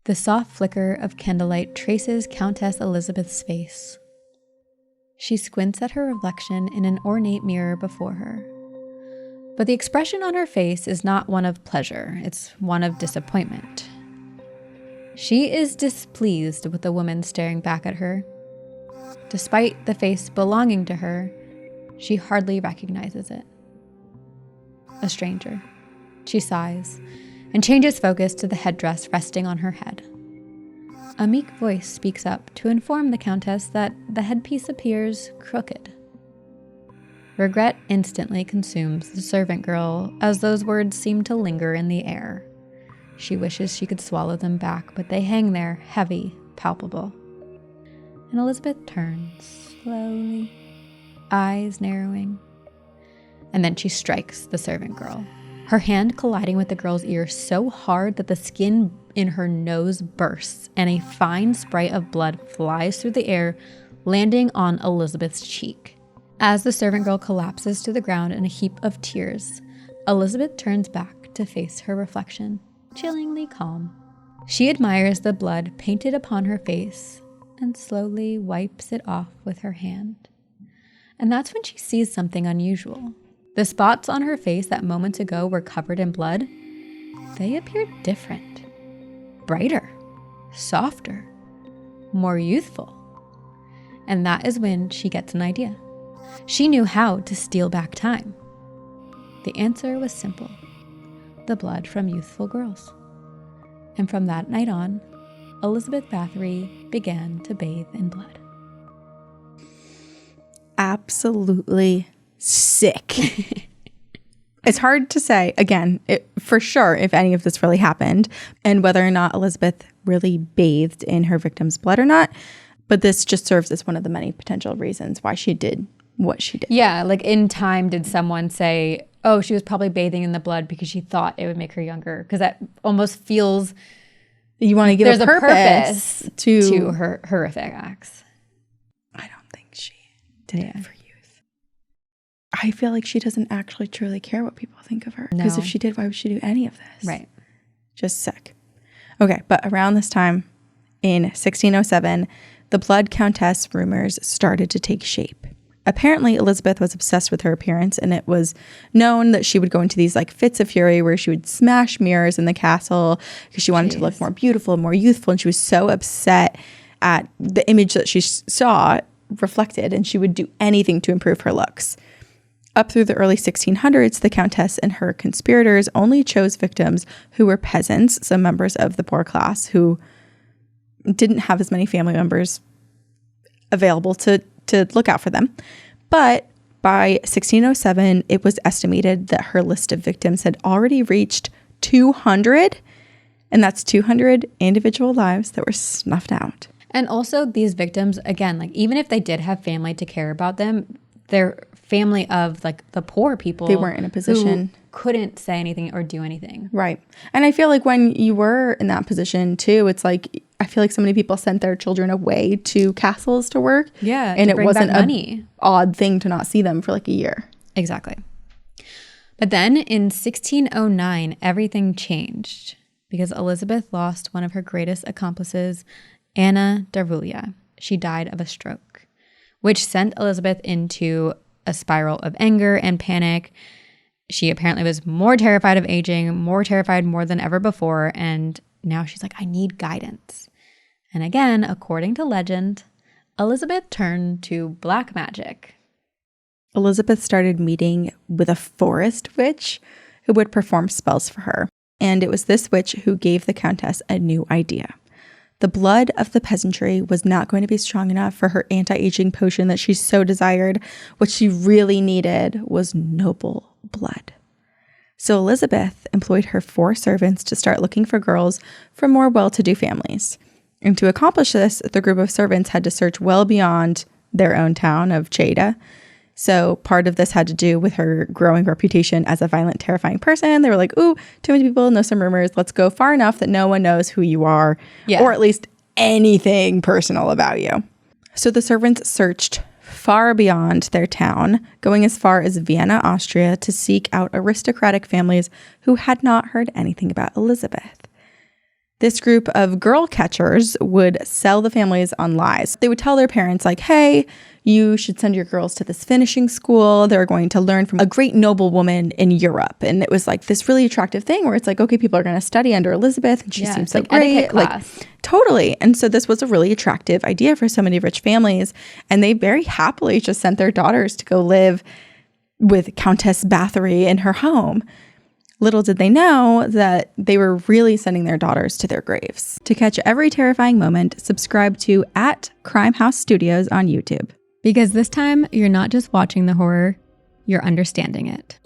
The soft flicker of candlelight traces Countess Elizabeth's face. She squints at her reflection in an ornate mirror before her. But the expression on her face is not one of pleasure, it's one of disappointment. She is displeased with the woman staring back at her. Despite the face belonging to her, she hardly recognizes it. A stranger. She sighs and changes focus to the headdress resting on her head. A meek voice speaks up to inform the Countess that the headpiece appears crooked. Regret instantly consumes the servant girl as those words seem to linger in the air. She wishes she could swallow them back, but they hang there, heavy, palpable. And Elizabeth turns slowly, eyes narrowing. And then she strikes the servant girl, her hand colliding with the girl's ear so hard that the skin in her nose bursts and a fine spray of blood flies through the air, landing on Elizabeth's cheek. As the servant girl collapses to the ground in a heap of tears, Elizabeth turns back to face her reflection, chillingly calm. She admires the blood painted upon her face and slowly wipes it off with her hand. And that's when she sees something unusual. The spots on her face that moments ago were covered in blood, they appear different, brighter, softer, more youthful. And that is when she gets an idea. She knew how to steal back time. The answer was simple: the blood from youthful girls. And from that night on, Elizabeth Báthory began to bathe in blood. Absolutely sick. It's hard to say, again, for sure, if any of this really happened and whether or not Elizabeth really bathed in her victim's blood or not. But this just serves as one of the many potential reasons why she did what she did. Yeah, like in time, did someone say, oh, she was probably bathing in the blood because she thought it would make her younger? Because that almost feels... You want to give a purpose to her horrific acts. I don't think she did it for youth. I feel like she doesn't actually truly care what people think of her. Because if she did, why would she do any of this? Right. Just sick. Okay, but around this time, in 1607, the Blood Countess rumors started to take shape. Apparently, Elizabeth was obsessed with her appearance, and it was known that she would go into these like fits of fury where she would smash mirrors in the castle because she wanted to look more beautiful, more youthful, and she was so upset at the image that she saw reflected, and she would do anything to improve her looks. Up through the early 1600s, the Countess and her conspirators only chose victims who were peasants, so members of the poor class who didn't have as many family members available to look out for them. But by 1607, it was estimated that her list of victims had already reached 200, and that's 200 individual lives that were snuffed out. And also these victims, again, like even if they did have family to care about them, they're family of like the poor people. They weren't in a position. Who couldn't say anything or do anything. Right. And I feel like when you were in that position too, it's like, I feel like so many people sent their children away to castles to work. Yeah. And it wasn't an odd thing to not see them for like a year. Exactly. But then in 1609, everything changed because Elizabeth lost one of her greatest accomplices, Anna Darvulia. She died of a stroke, which sent Elizabeth into a spiral of anger and panic. She apparently was more terrified of aging, more than ever before, and now she's like, I need guidance. And again, according to legend, Elizabeth turned to black magic. Elizabeth started meeting with a forest witch who would perform spells for her. And it was this witch who gave the Countess a new idea. The blood of the peasantry was not going to be strong enough for her anti-aging potion that she so desired. What she really needed was noble blood. So Elizabeth employed her 4 servants to start looking for girls from more well-to-do families. And to accomplish this, the group of servants had to search well beyond their own town of Cheda. So part of this had to do with her growing reputation as a violent, terrifying person. They were like, ooh, too many people know some rumors. Let's go far enough that no one knows who you are, or at least anything personal about you. So the servants searched far beyond their town, going as far as Vienna, Austria, to seek out aristocratic families who had not heard anything about Elizabeth. This group of girl catchers would sell the families on lies. They would tell their parents like, hey, you should send your girls to this finishing school. They're going to learn from a great noblewoman in Europe. And it was like this really attractive thing where it's like, okay, people are going to study under Elizabeth and she seems so like great. Like totally. And so this was a really attractive idea for so many rich families. And they very happily just sent their daughters to go live with Countess Báthory in her home. Little did they know that they were really sending their daughters to their graves. To catch every terrifying moment, subscribe to @Crimehouse Studios on YouTube. Because this time, you're not just watching the horror, you're understanding it.